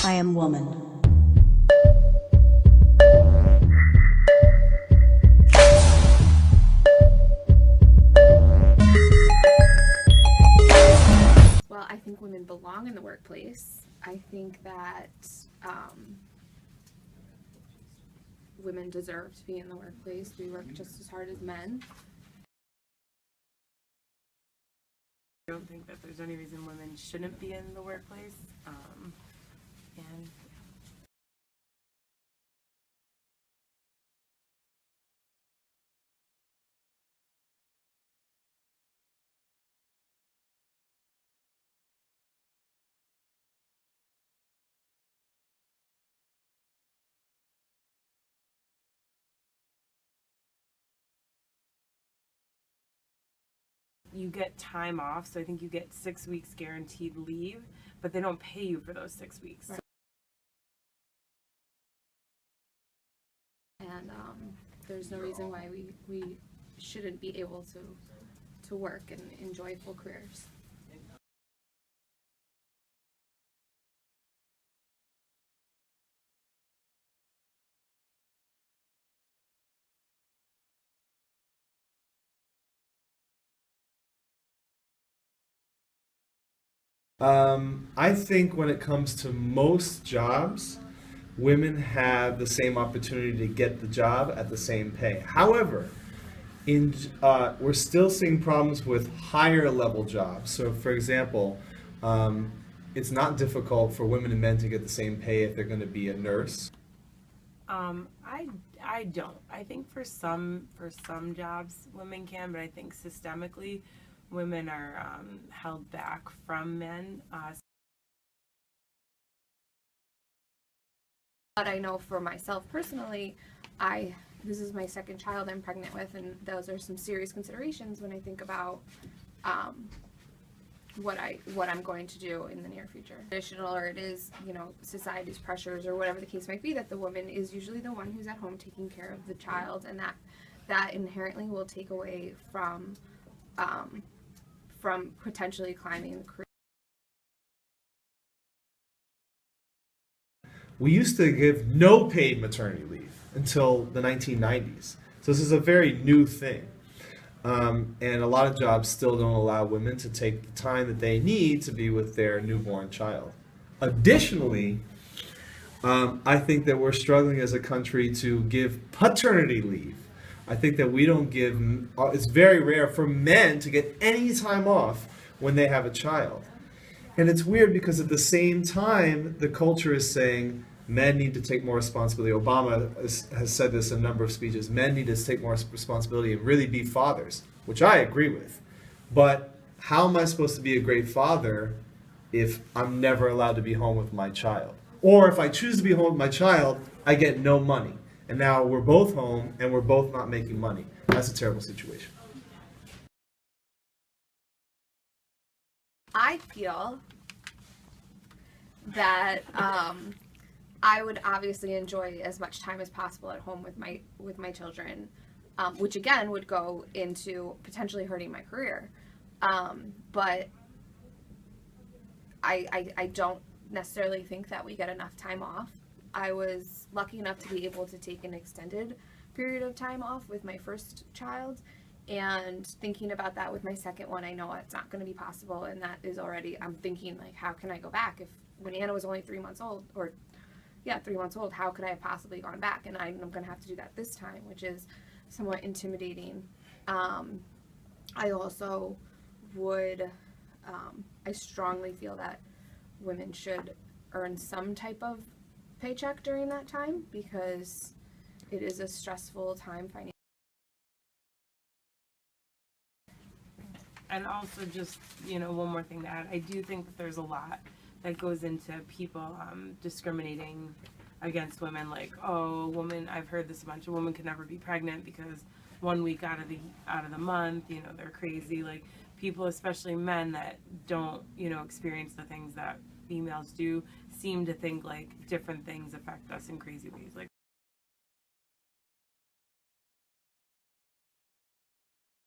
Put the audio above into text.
I am woman. Well, I think women belong in the workplace. I think that women deserve to be in the workplace. We work just as hard as men. I don't think that there's any reason women shouldn't be in the workplace. And you get time off, so I think you get 6 weeks guaranteed leave, but they don't pay you for those 6 weeks. Right. And there's no reason why we shouldn't be able to work and enjoy full careers. I think when it comes to most jobs, women have the same opportunity to get the job at the same pay. However, we're still seeing problems with higher level jobs. So, for example, it's not difficult for women and men to get the same pay if they're going to be a nurse. I don't. I think for some jobs women can, but I think systemically women are held back from men. But I know for myself personally, this is my second child I'm pregnant with, and those are some serious considerations when I think about what I'm going to do in the near future. Traditional, or it is, society's pressures or whatever the case might be, that the woman is usually the one who's at home taking care of the child, and that inherently will take away from potentially climbing the career. We used to give no paid maternity leave until the 1990s. So this is a very new thing. And a lot of jobs still don't allow women to take the time that they need to be with their newborn child. Additionally, I think that we're struggling as a country to give paternity leave. I think that we don't give, it's very rare for men to get any time off when they have a child. And it's weird because at the same time, the culture is saying men need to take more responsibility. Obama has said this in a number of speeches. Men need to take more responsibility and really be fathers, which I agree with. But how am I supposed to be a great father if I'm never allowed to be home with my child? Or if I choose to be home with my child, I get no money. And now we're both home and we're both not making money. That's a terrible situation. I feel that I would obviously enjoy as much time as possible at home with my children, which again would go into potentially hurting my career. But I don't necessarily think that we get enough time off. I was lucky enough to be able to take an extended period of time off with my first child, and thinking about that with my second one, I know it's not going to be possible, and that is already, I'm thinking, like, how can I go back? When Anna was only 3 months old, 3 months old, how could I have possibly gone back? And I'm going to have to do that this time, which is somewhat intimidating. I also would, I strongly feel that women should earn some type of paycheck during that time, because it is a stressful time financially. And also just, one more thing to add. I do think that there's a lot that goes into people discriminating against women. Like, oh, woman, I've heard this a bunch. A woman can never be pregnant because 1 week out of the month, they're crazy. Like, people, especially men that don't, experience the things that females do, seem to think like different things affect us in crazy ways. Like,